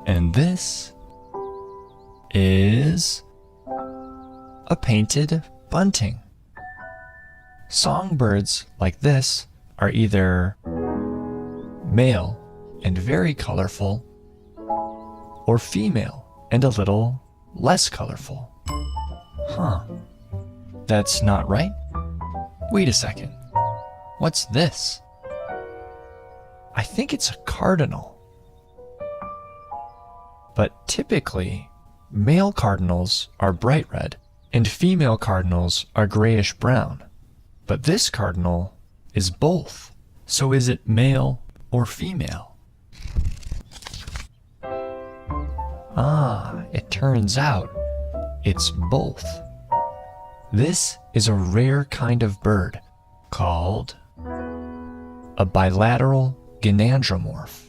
And this is a painted bunting. Songbirds like this are either male and very colorful, or female and a little less colorful. Huh. That's not right. Wait a second. What's this? I think it's a cardinal. But typically, male cardinals are bright red and female cardinals are grayish brown. But this cardinal is both. So is it male or female? Ah, it turns out it's both. This is a rare kind of bird called a bilateral gynandromorph.